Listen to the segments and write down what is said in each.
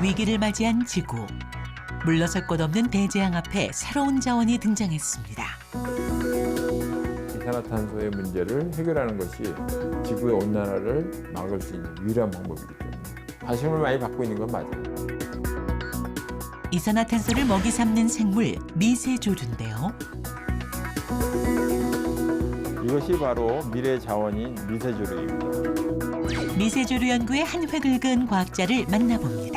위기를 맞이한 지구. 물러설 곳 없는 대재앙 앞에 새로운 자원이 등장했습니다. 이산화탄소의 문제를 해결하는 것이 지구의 온난화를 막을 수 있는 유일한 방법이기 때문에 관심을 많이 받고 있는 건 맞아요. 이산화탄소를 먹이 삼는 생물 미세조류인데요. 이것이 바로 미래 자원인 미세조류입니다. 미세조류 연구에 한 획을 그은 과학자를 만나봅니다.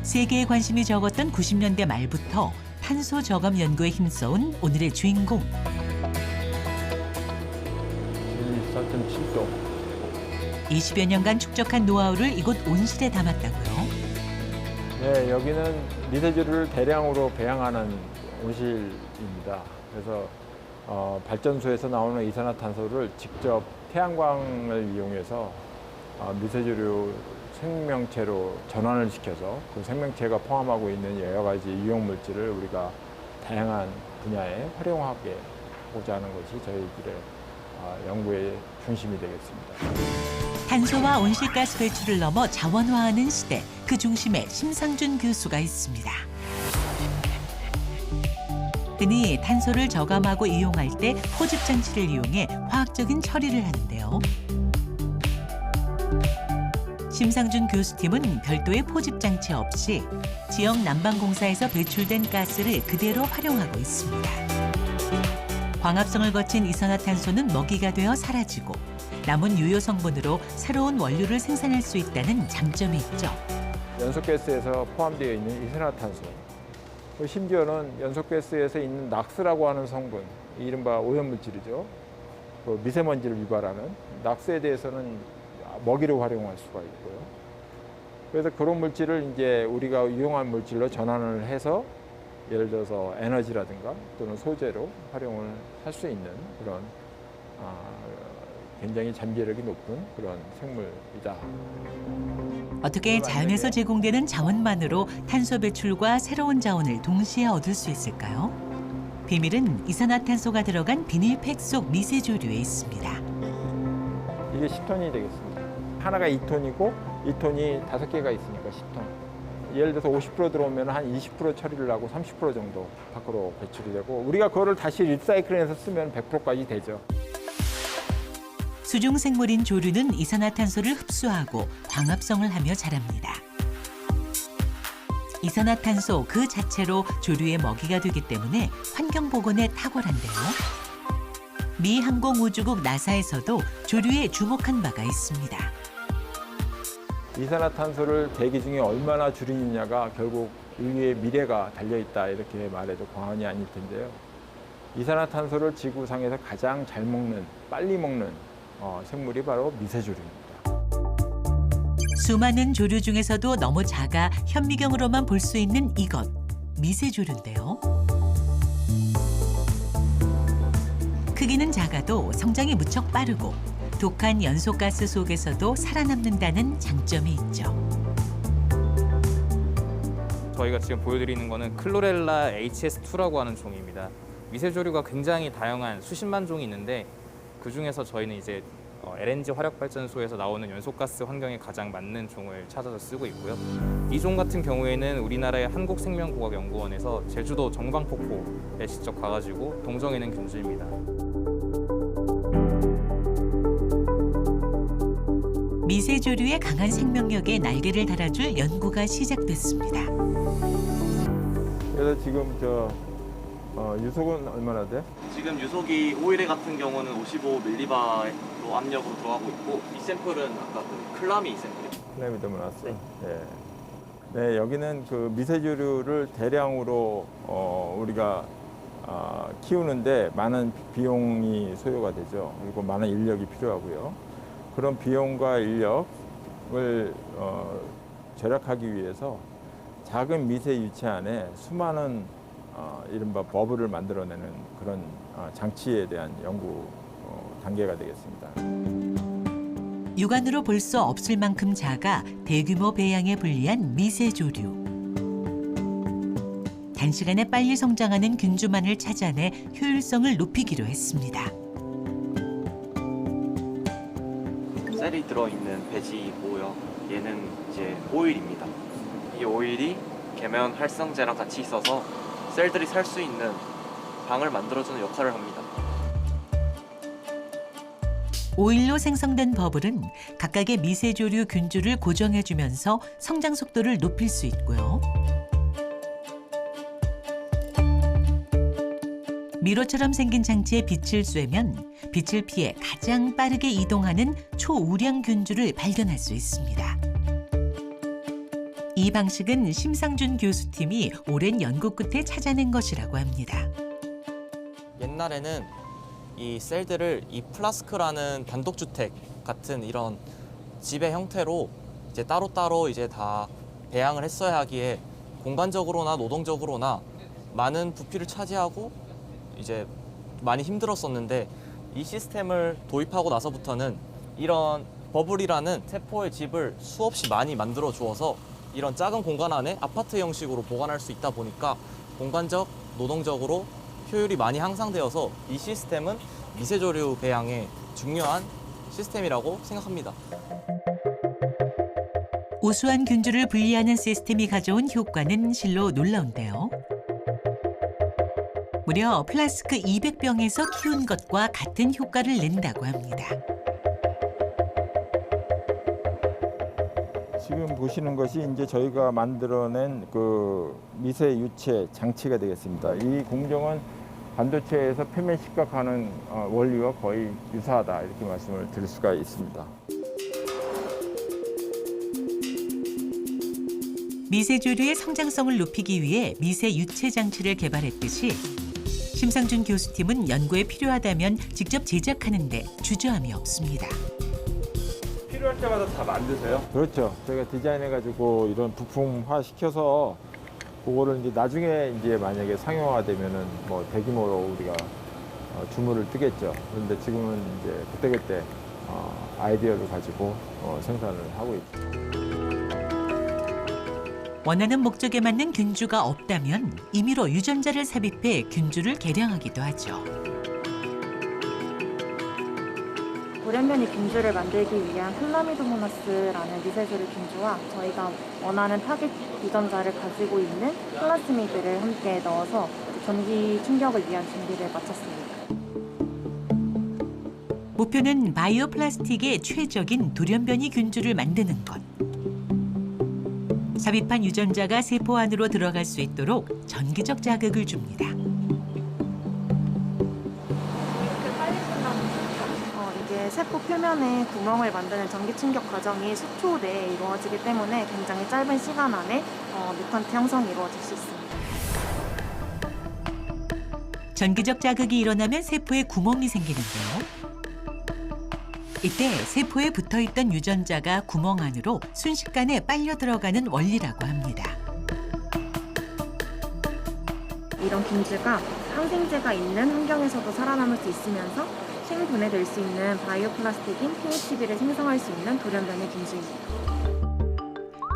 세계에 관심이 적었던 90년대 말부터 탄소 저감 연구에 힘써온 오늘의 주인공. 4.7도. 20여 년간 축적한 노하우를 이곳 온실에 담았다고요. 네, 여기는 미세조류를 대량으로 배양하는 온실입니다. 그래서 발전소에서 나오는 이산화탄소를 직접 태양광을 이용해서 미세조류 생명체로 전환을 시켜서 그 생명체가 포함하고 있는 여러 가지 유용 물질을 우리가 다양한 분야에 활용하고자 하는 것이 저희들의 연구의 중심이 되겠습니다. 탄소와 온실가스 배출을 넘어 자원화하는 시대, 그 중심에 심상준 교수가 있습니다. 그는 탄소를 저감하고 이용할 때 포집 장치를 이용해 화학적인 처리를 하는데요. 심상준 교수팀은 별도의 포집 장치 없이 지역 난방공사에서 배출된 가스를 그대로 활용하고 있습니다. 광합성을 거친 이산화탄소는 먹이가 되어 사라지고 남은 유효 성분으로 새로운 원료를 생산할 수 있다는 장점이 있죠. 연소가스에서 포함되어 있는 이산화탄소, 심지어는 연소가스에서 있는 낙스라고 하는 성분, 이른바 오염물질이죠. 그 미세먼지를 유발하는 낙스에 대해서는 먹이로 활용할 수가 있고요. 그래서 그런 물질을 이제 우리가 유용한 물질로 전환을 해서 예를 들어서 에너지라든가 또는 소재로 활용을 할 수 있는 그런 굉장히 잠재력이 높은 그런 생물이다. 어떻게 자연에서 제공되는 자원만으로 탄소 배출과 새로운 자원을 동시에 얻을 수 있을까요? 비밀은 이산화탄소가 들어간 비닐팩 속 미세조류에 있습니다. 이게 10톤이 되겠습니다. 하나가 2톤이고 2톤이 5개가 있으니까 10톤. 예를 들어서 50% 들어오면 한 20% 처리를 하고 30% 정도 밖으로 배출이 되고 우리가 그거를 다시 리사이클해서 쓰면 100%까지 되죠. 수중 생물인 조류는 이산화탄소를 흡수하고 광합성을 하며 자랍니다. 이산화탄소 그 자체로 조류의 먹이가 되기 때문에 환경 보건에 탁월한데요. 미 항공우주국 나사에서도 조류에 주목한 바가 있습니다. 이산화탄소를 대기 중에 얼마나 줄이느냐가 결국 인류의 미래가 달려있다 이렇게 말해도 과언이 아닐 텐데요. 이산화탄소를 지구상에서 가장 잘 먹는, 빨리 먹는 생물이 바로 미세조류입니다. 수많은 조류 중에서도 너무 작아 현미경으로만 볼 수 있는 이것, 미세조류인데요. 크기는 작아도 성장이 무척 빠르고 독한 연소가스 속에서도 살아남는다는 장점이 있죠. 저희가 지금 보여드리는 거는 클로렐라 HS2라고 하는 종입니다. 미세조류가 굉장히 다양한 수십만 종이 있는데 그중에서 저희는 이제 LNG 화력발전소에서 나오는 연소가스 환경에 가장 맞는 종을 찾아서 쓰고 있고요. 이 종 같은 경우에는 우리나라의 한국생명공학연구원에서 제주도 정방폭포에 직접 가가지고 동정에는 균주입니다. 미세조류의 강한 생명력에 날개를 달아줄 연구가 시작됐습니다. 그래서 지금 유속은 얼마나 돼? 지금 유속이 오일에 같은 경우는 55mB로 압력으로 들어가고 있고 이 샘플은 아까 그 클라미 샘플이죠. 클라미드 모나스. 네. 네. 네, 여기는 그 미세조류를 대량으로 우리가 키우는데 많은 비용이 소요가 되죠. 그리고 많은 인력이 필요하고요. 그런 비용과 인력을 절약하기 위해서 작은 미세 유체 안에 수많은 이른바 버블을 만들어내는 그런 장치에 대한 연구 단계가 되겠습니다. 육안으로 볼 수 없을 만큼 작아 대규모 배양에 불리한 미세조류. 단시간에 빨리 성장하는 균주만을 찾아내 효율성을 높이기로 했습니다. 셀이 들어있는 배지이고요. 얘는 이제 오일입니다. 이 오일이 계면 활성제랑 같이 있어서 셀들이 살 수 있는 방을 만들어주는 역할을 합니다. 오일로 생성된 버블은 각각의 미세조류 균주를 고정해주면서 성장 속도를 높일 수 있고요. 미로처럼 생긴 장치에 빛을 쐬면 빛을 피해 가장 빠르게 이동하는 초우량 균주를 발견할 수 있습니다. 이 방식은 심상준 교수팀이 오랜 연구 끝에 찾아낸 것이라고 합니다. 옛날에는 이 셀들을 이 플라스크라는 단독주택 같은 이런 집의 형태로 이제 따로따로 이제 다 배양을 했어야 하기에 공간적으로나 노동적으로나 많은 부피를 차지하고 이제 많이 힘들었었는데 이 시스템을 도입하고 나서부터는 이런 버블이라는 세포의 집을 수없이 많이 만들어 주어서 이런 작은 공간 안에 아파트 형식으로 보관할 수 있다 보니까 공간적, 노동적으로 효율이 많이 향상되어서 이 시스템은 미세조류 배양에 중요한 시스템이라고 생각합니다. 우수한 균주를 분리하는 시스템이 가져온 효과는 실로 놀라운데요. 무려 플라스크 200병에서 키운 것과 같은 효과를 낸다고 합니다. 지금 보시는 것이 이제 저희가 만들어낸 그 미세 유체 장치가 되겠습니다. 이 공정은 반도체에서 표면 식각하는 원리와 거의 유사하다 이렇게 말씀을 드릴 수가 있습니다. 미세조류의 성장성을 높이기 위해 미세 유체 장치를 개발했듯이 심상준 교수팀은 연구에 필요하다면 직접 제작하는 데 주저함이 없습니다. 필요할 때마다 다 만드세요? 그렇죠. 저희가 디자인해가지고 이런 부품화 시켜서 그거를 이제 나중에 이제 만약에 상용화되면은 뭐 대규모로 우리가 주문을 뜨겠죠. 그런데 지금은 이제 그때그때 아이디어를 가지고 생산을 하고 있죠. 원하는 목적에 맞는 균주가 없다면 임의로 유전자를 삽입해 균주를 개량하기도 하죠. 돌연변이 균주를 만들기 위한 플라미도모나스라는 미세조류 균주와 저희가 원하는 타겟 유전자를 가지고 있는 플라스미드를 함께 넣어서 전기 충격을 위한 준비를 마쳤습니다. 목표는 바이오 플라스틱의 최적인 돌연변이 균주를 만드는 것. 삽입한 유전자가 세포 안으로 들어갈 수 있도록 전기적 자극을 줍니다. 이게 세포 표면에 구멍을 만드는 전기 충격 과정이 수초 내에 이루어지기 때문에 굉장히 짧은 시간 안에 뮤턴트 형성이 이루어질 수 있습니다. 전기적 자극이 일어나면 세포에 구멍이 생기는데요. 이때 세포에 붙어있던 유전자가 구멍 안으로 순식간에 빨려 들어가는 원리라고 합니다. 이런 균주가 항생제가 있는 환경에서도 살아남을 수 있으면서 생분해될 수 있는 바이오 플라스틱인 PHB를 생성할 수 있는 돌연변이 균주입니다.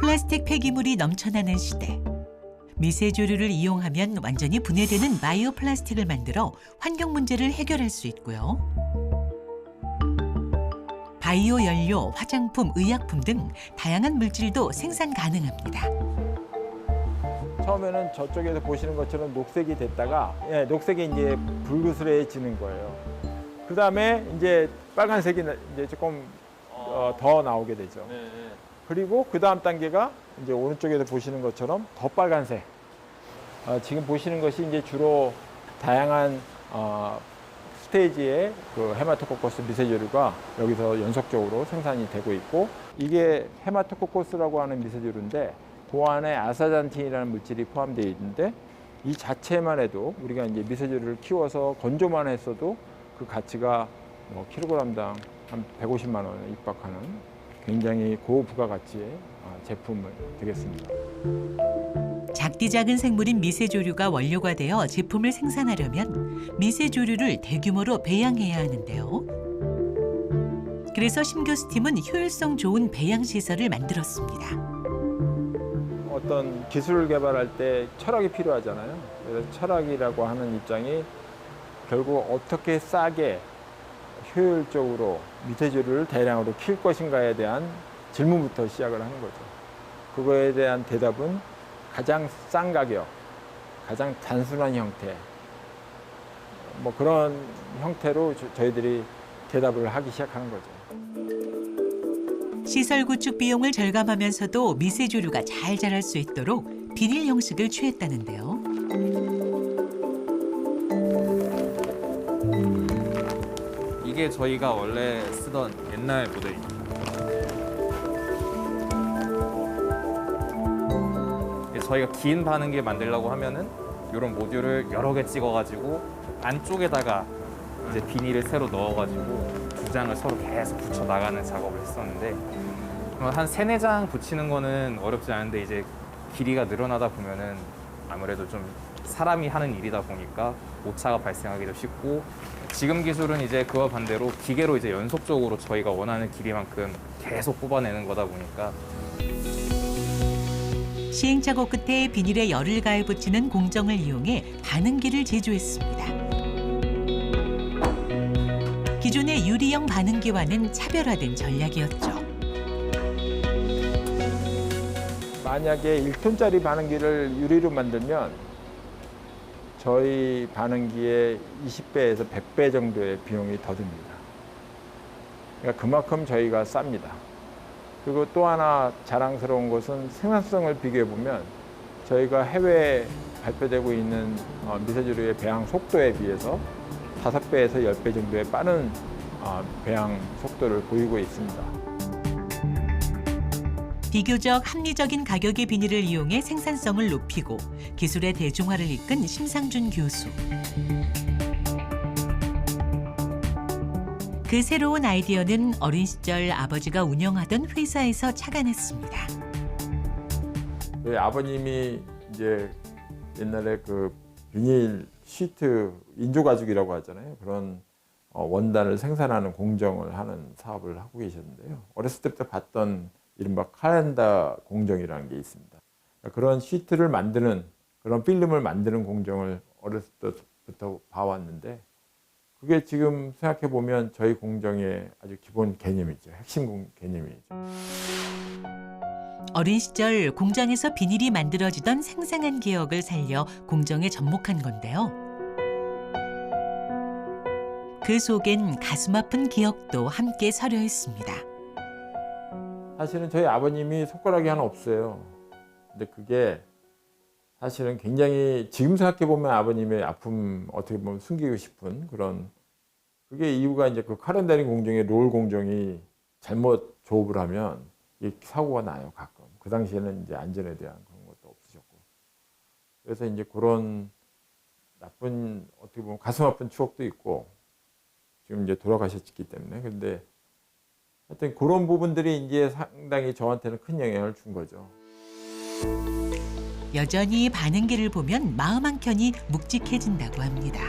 플라스틱 폐기물이 넘쳐나는 시대. 미세조류를 이용하면 완전히 분해되는 바이오 플라스틱을 만들어 환경 문제를 해결할 수 있고요. 바이오 연료, 화장품, 의약품 등 다양한 물질도 생산 가능합니다. 처음에는 저쪽에서 보시는 것처럼 녹색이 됐다가 녹색이 이제 붉으스레해지는 거예요. 그 다음에 이제 빨간색이 이제 조금 더 나오게 되죠. 그리고 그 다음 단계가 이제 오른쪽에서 보시는 것처럼 더 빨간색. 지금 보시는 것이 이제 주로 다양한 스테이지의 그 헤마토코커스 미세조류가 여기서 연속적으로 생산이 되고 있고, 이게 헤마토코커스라고 하는 미세조류인데 그 안에 아사잔틴이라는 물질이 포함되어 있는데 이 자체만 해도 우리가 이제 미세조류를 키워서 건조만 했어도 그 가치가 뭐 킬로그램당 한 150만 원에 육박하는 굉장히 고부가가치의 제품을 되겠습니다. 작디 작은 생물인 미세조류가 원료가 되어 제품을 생산하려면 미세조류를 대규모로 배양해야 하는데요. 그래서 심 교수팀은 효율성 좋은 배양 시설을 만들었습니다. 어떤 기술을 개발할 때 철학이 필요하잖아요. 그래서 철학이라고 하는 입장이 결국 어떻게 싸게 효율적으로 미세조류를 대량으로 키울 것인가에 대한 질문부터 시작을 하는 거죠. 그거에 대한 대답은 가장 싼 가격, 가장 단순한 형태, 뭐 그런 형태로 저희들이 대답을 하기 시작하는 거죠. 시설 구축 비용을 절감하면서도 미세조류가 잘 자랄 수 있도록 비닐 형식을 취했다는데요. 이게 저희가 원래 쓰던 옛날 모델입니다. 저희가 긴 바늘길 만들려고 하면은 이런 모듈을 여러 개 찍어가지고 안쪽에다가 이제 비닐을 새로 넣어가지고 두 장을 서로 계속 붙여 나가는 작업을 했었는데 한 3-4장 붙이는 거는 어렵지 않은데 이제 길이가 늘어나다 보면은 아무래도 좀 사람이 하는 일이다 보니까 오차가 발생하기도 쉽고 지금 기술은 이제 그와 반대로 기계로 이제 연속적으로 저희가 원하는 길이만큼 계속 뽑아내는 거다 보니까 시행착오 끝에 비닐에 열을 가해 붙이는 공정을 이용해 바능기를 제조했습니다. 기존의 유리형 바능기와는 차별화된 전략이었죠. 만약에 1톤짜리 바능기를 유리로 만들면 저희 바능기의 20배에서 100배 정도의 비용이 더 듭니다. 그러니까 그만큼 저희가 쌉니다. 그리고 또 하나 자랑스러운 것은 생산성을 비교해 보면 저희가 해외에 발표되고 있는 미세조류의 배양 속도에 비해서 5배에서 10배 정도의 빠른 배양 속도를 보이고 있습니다. 비교적 합리적인 가격의 비닐을 이용해 생산성을 높이고 기술의 대중화를 이끈 심상준 교수. 그 새로운 아이디어는 어린 시절 아버지가 운영하던 회사에서 착안했습니다. 저희 아버님이 이제 옛날에 그 비닐 시트 인조가죽이라고 하잖아요. 그런 원단을 생산하는 공정을 하는 사업을 하고 계셨는데요. 어렸을 때부터 봤던 이른바 카렌다 공정이라는 게 있습니다. 그런 시트를 만드는 그런 필름을 만드는 공정을 어렸을 때부터 봐왔는데 그게 지금 생각해 보면 저희 공정의 아주 기본 개념이죠. 핵심 개념이죠. 어린 시절 공장에서 비닐이 만들어지던 생생한 기억을 살려 공정에 접목한 건데요. 그 속엔 가슴 아픈 기억도 함께 서려 있습니다. 사실은 저희 아버님이 손가락이 하나 없어요. 근데 그게 사실은 굉장히 지금 생각해 보면 아버님의 아픔 어떻게 보면 숨기고 싶은 그런 그게 이유가 이제 그 카렌다링 공정의 롤 공정이 잘못 조업을 하면 이 사고가 나요 가끔. 그 당시에는 이제 안전에 대한 그런 것도 없으셨고 그래서 이제 그런 나쁜 어떻게 보면 가슴 아픈 추억도 있고 지금 이제 돌아가셨기 때문에 근데 하여튼 그런 부분들이 이제 상당히 저한테는 큰 영향을 준 거죠. 여전히 바능기를 보면 마음 한켠이 묵직해진다고 합니다.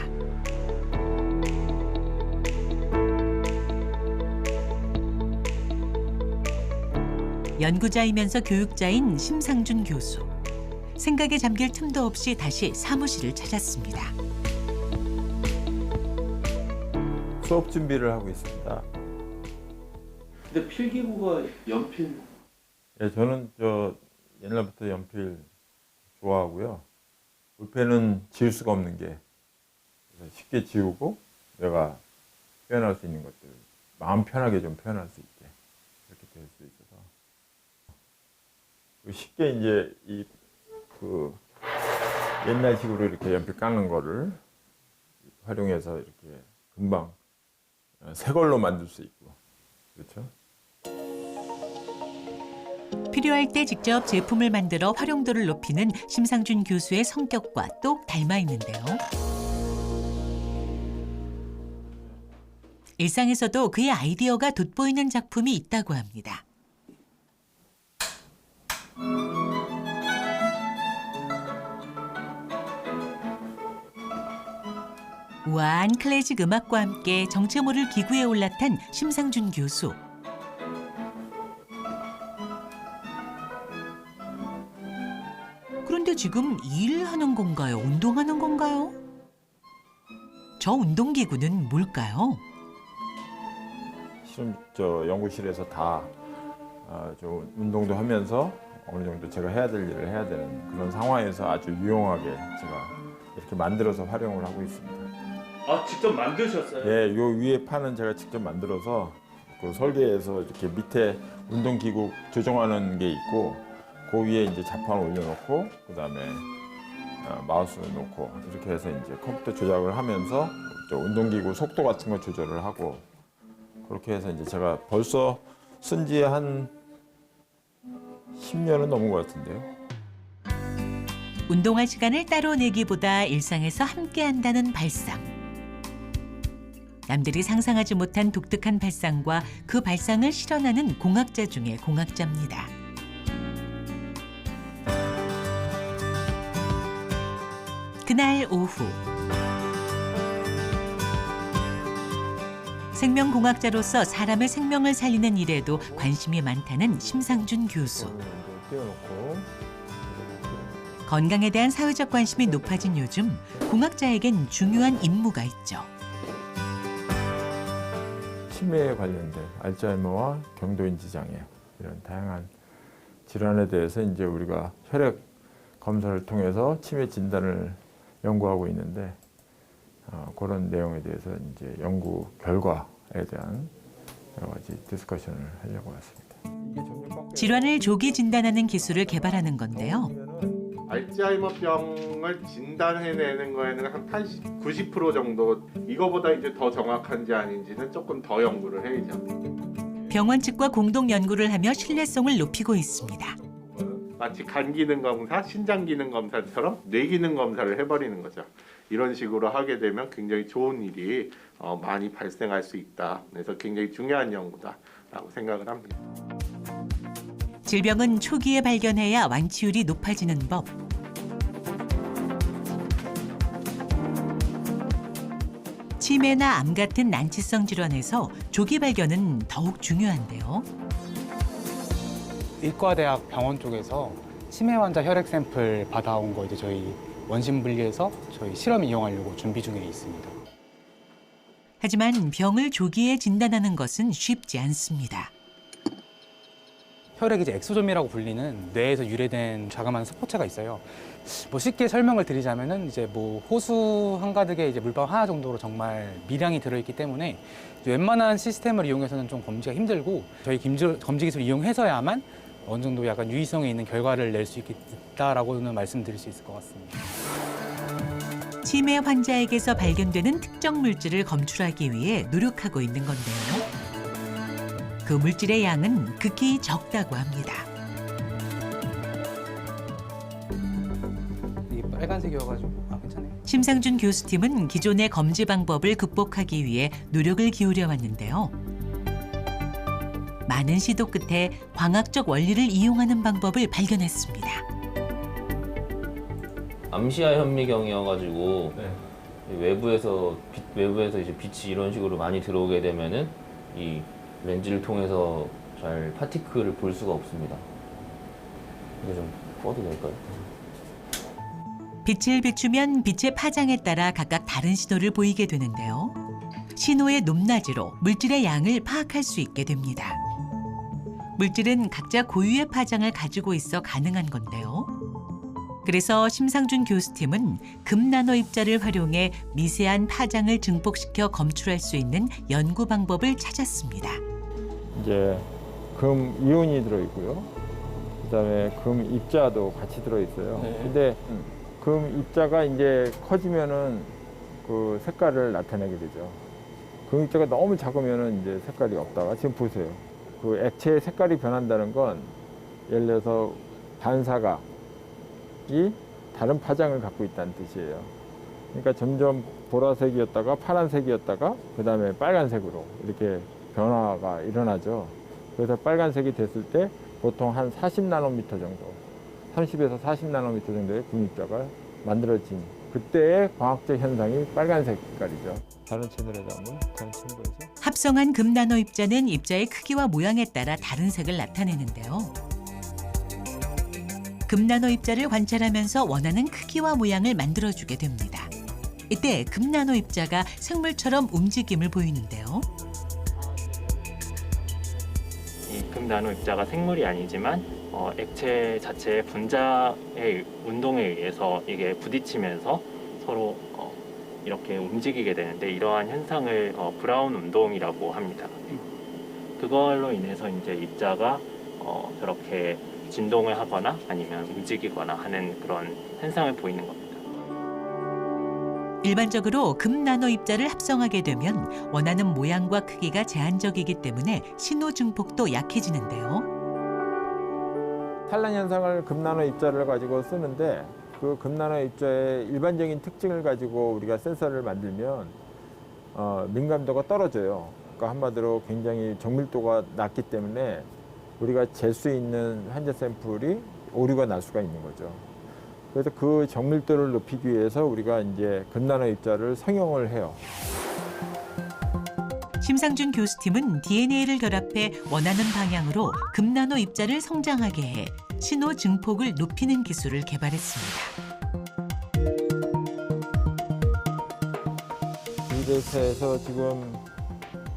연구자이면서 교육자인 심상준 교수. 생각에 잠길 틈도 없이 다시 사무실을 찾았습니다. 수업 준비를 하고 있습니다. 근데 필기구가 연필. 예, 저는 옛날부터 연필 좋아하고요. 볼펜은 지울 수가 없는 게 쉽게 지우고 내가 표현할 수 있는 것들 마음 편하게 좀 표현할 수 있게 이렇게 될 수 있어서 쉽게 이제 그 옛날식으로 이렇게 연필 깎는 거를 활용해서 이렇게 금방 새 걸로 만들 수 있고 그렇죠. 필요할 때 직접 제품을 만들어 활용도를 높이는 심상준 교수의 성격과 똑 닮아 있는데요. 일상에서도 그의 아이디어가 돋보이는 작품이 있다고 합니다. 우아한 클래식 음악과 함께 정체 모를 기구에 올라탄 심상준 교수. 그런데 지금 일하는 건가요? 운동하는 건가요? 저 운동기구는 뭘까요? 연구실에서 다 좀 운동도 하면서 어느 정도 제가 해야 될 일을 해야 되는 그런 상황에서 아주 유용하게 제가 이렇게 만들어서 활용을 하고 있습니다. 아, 직접 만드셨어요? 예, 요 위에 판은 제가 직접 만들어서 그 설계해서 이렇게 밑에 운동기구 조정하는 게 있고 그 위에 이제 자판 올려놓고 그다음에 마우스 놓고 이렇게 해서 이제 컴퓨터 조작을 하면서 운동기구 속도 같은 거 조절을 하고 그렇게 해서 이제 제가 벌써 쓴 지 한 10년은 넘은 것 같은데요. 운동할 시간을 따로 내기보다 일상에서 함께 한다는 발상. 남들이 상상하지 못한 독특한 발상과 그 발상을 실현하는 공학자 중의 공학자입니다. 그날 오후. 생명공학자로서 사람의 생명을 살리는 일에도 관심이 많다는 심상준 교수. 띄워놓고 건강에 대한 사회적 관심이 높아진 요즘 공학자에겐 중요한 임무가 있죠. 치매에 관련된 알츠하이머와 경도인지 장애 이런 다양한 질환에 대해서 이제 우리가 혈액 검사를 통해서 치매 진단을 연구하고 있는데 그런 내용에 대해서 이제 연구 결과에 대한 여러 가지 디스커션을 하려고 왔습니다. 질환을 조기 진단하는 기술을 개발하는 건데요. 알츠하이머병을 진단해내는 거에는 한 80, 90% 정도 이거보다 이제 더 정확한지 아닌지는 조금 더 연구를 해야죠. 병원 측과 공동 연구를 하며 신뢰성을 높이고 있습니다. 마치 간 기능 검사, 신장 기능 검사처럼 뇌 기능 검사를 해버리는 거죠. 이런 식으로 하게 되면 굉장히 좋은 일이 많이 발생할 수 있다. 그래서 굉장히 중요한 연구다라고 생각을 합니다. 질병은 초기에 발견해야 완치율이 높아지는 법. 치매나 암 같은 난치성 질환에서 조기 발견은 더욱 중요한데요. 의과대학 병원 쪽에서 치매 환자 혈액 샘플 받아온 거 이제 저희 원심 분리해서 저희 실험 이용하려고 준비 중에 있습니다. 하지만 병을 조기에 진단하는 것은 쉽지 않습니다. 혈액이 이제 엑소점이라고 불리는 뇌에서 유래된 자그마한 스포체가 있어요. 뭐 쉽게 설명을 드리자면은 이제 뭐 호수 한가득에 이제 물방 하나 정도로 정말 미량이 들어있기 때문에 웬만한 시스템을 이용해서는 좀 검지가 힘들고 저희 검지 기술을 이용해서야만 어느 정도 약간 유의성이 있는 결과를 낼 수 있다라고는 말씀드릴 수 있을 것 같습니다. 치매 환자에게서 발견되는 특정 물질을 검출하기 위해 노력하고 있는 건데요. 그 물질의 양은 극히 적다고 합니다. 이게 빨간색이어가지고 괜찮아요. 심상준 교수팀은 기존의 검지 방법을 극복하기 위해 노력을 기울여 왔는데요. 많은 시도 끝에 광학적 원리를 이용하는 방법을 발견했습니다. 암시야 현미경이어가지고 외부에서 이제 빛이 이런 식으로 많이 들어오게 되면은 이 렌즈를 통해서 잘 파티클을 볼 수가 없습니다. 이거 좀 꺼도 될까요? 빛을 비추면 빛의 파장에 따라 각각 다른 신호를 보이게 되는데요. 신호의 높낮이로 물질의 양을 파악할 수 있게 됩니다. 물질은 각자 고유의 파장을 가지고 있어 가능한 건데요. 그래서 심상준 교수팀은 금나노 입자를 활용해 미세한 파장을 증폭시켜 검출할 수 있는 연구 방법을 찾았습니다. 이제 금 이온이 들어있고요. 그다음에 금 입자도 같이 들어있어요. 근데 금 입자가 이제 커지면은 그 색깔을 나타내게 되죠. 금 입자가 너무 작으면은 이제 색깔이 없다가 지금 보세요. 그 액체의 색깔이 변한다는 건 예를 들어서 반사각이 다른 파장을 갖고 있다는 뜻이에요. 그러니까 점점 보라색이었다가 파란색이었다가 그다음에 빨간색으로 이렇게 변화가 일어나죠. 그래서 빨간색이 됐을 때 보통 한 40나노미터 정도, 30에서 40나노미터 정도의 금입자가 만들어진 그때의 광학적 현상이 빨간색 색깔이죠. 다른 채널에다 한번 다른 첨부해서 합성한 금나노 입자는 입자의 크기와 모양에 따라 다른 색을 나타내는데요. 금나노 입자를 관찰하면서 원하는 크기와 모양을 만들어주게 됩니다. 이때 금나노 입자가 생물처럼 움직임을 보이는데요. 금나노 입자가 생물이 아니지만 액체 자체의 분자의 운동에 의해서 이게 부딪히면서 서로 이렇게 움직이게 되는데 이러한 현상을 브라운 운동이라고 합니다. 그걸로 인해서 이제 입자가 저렇게 진동을 하거나 아니면 움직이거나 하는 그런 현상을 보이는 겁니다. 일반적으로 금 나노 입자를 합성하게 되면 원하는 모양과 크기가 제한적이기 때문에 신호 증폭도 약해지는데요. 산란 현상을 금나노 입자를 가지고 쓰는데 그 금나노 입자의 일반적인 특징을 가지고 우리가 센서를 만들면 민감도가 떨어져요. 그러니까 한마디로 굉장히 정밀도가 낮기 때문에 우리가 잴 수 있는 환자 샘플이 오류가 날 수가 있는 거죠. 그래서 그 정밀도를 높이기 위해서 우리가 이제 금나노 입자를 성형을 해요. 심상준 교수팀은 DNA를 결합해 원하는 방향으로 금나노 입자를 성장하게 해 신호 증폭을 높이는 기술을 개발했습니다. 이 데이터에서 지금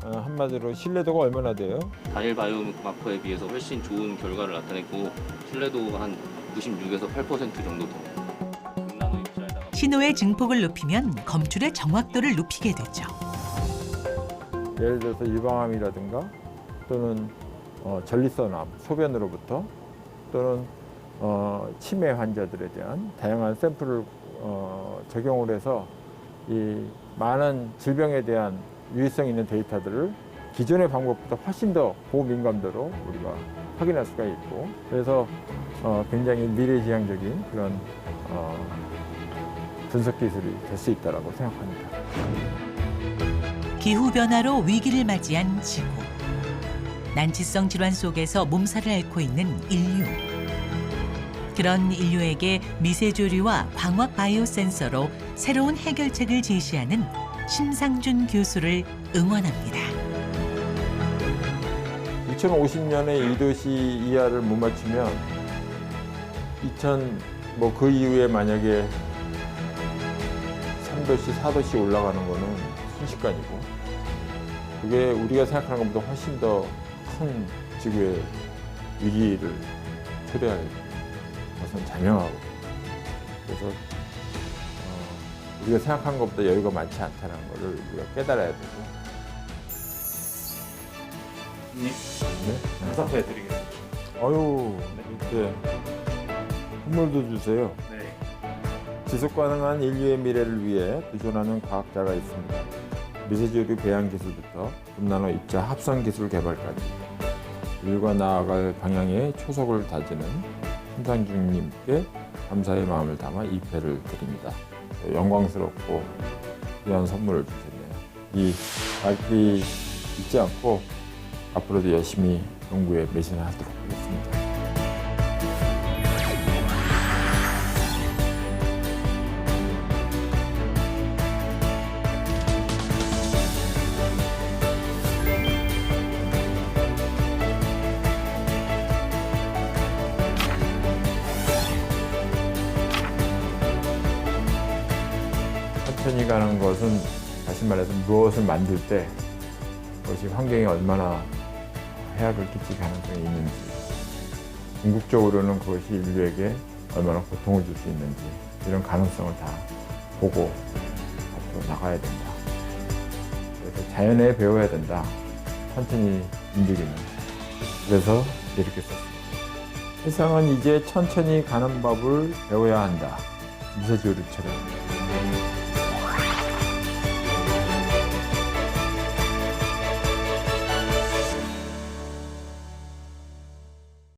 한마디로 신뢰도가 얼마나 돼요? 단일 바이오마커에 비해서 훨씬 좋은 결과를 나타냈고 신뢰도가 한 96에서 8% 정도 더. 금나노 입자에다가 신호의 증폭을 높이면 검출의 정확도를 높이게 되죠. 예를 들어서 유방암이라든가 또는 전립선암, 소변으로부터 또는 치매 환자들에 대한 다양한 샘플을 적용을 해서 이 많은 질병에 대한 유의성 있는 데이터들을 기존의 방법보다 훨씬 더 고민감도로 우리가 확인할 수가 있고 그래서 굉장히 미래지향적인 그런 분석 기술이 될 수 있다고 생각합니다. 기후변화로 위기를 맞이한 지구. 난치성 질환 속에서 몸살을 앓고 있는 인류. 그런 인류에게 미세조류와 광학 바이오 센서로 새로운 해결책을 제시하는 심상준 교수를 응원합니다. 2050년에 2도시 이하를 못 맞추면 그 이후에 만약에 3도시, 4도시 올라가는 거는 순식간이고 그게 우리가 생각하는 것보다 훨씬 더 큰 지구의 위기를 초래할 것은 자명하고 그래서 우리가 생각하는 것보다 여유가 많지 않다는 것을 우리가 깨달아야 되고 네? 감사해드리겠습니다. 아유 이렇게 선물도 주세요. 네. 지속 가능한 인류의 미래를 위해 도전하는 과학자가 있습니다. 미세조류 배양 기술부터 금나노 입자 합성 기술 개발까지 인류가 나아갈 방향에 초석을 다지는 심상준님께 감사의 마음을 담아 이 패를 드립니다. 영광스럽고 귀한 선물을 주셨네요. 이 말기 잊지 않고 앞으로도 열심히 연구에 매진하도록 하겠습니다. 천천히 가는 것은 다시 말해서 무엇을 만들 때 그것이 환경에 얼마나 해악을 끼칠 가능성이 있는지 궁극적으로는 그것이 인류에게 얼마나 고통을 줄 수 있는지 이런 가능성을 다 보고 앞으로 나가야 된다. 그래서 자연에 배워야 된다. 천천히 움직이는. 그래서 이렇게 썼습니다. 세상은 이제 천천히 가는 법을 배워야 한다. 미세조류처럼.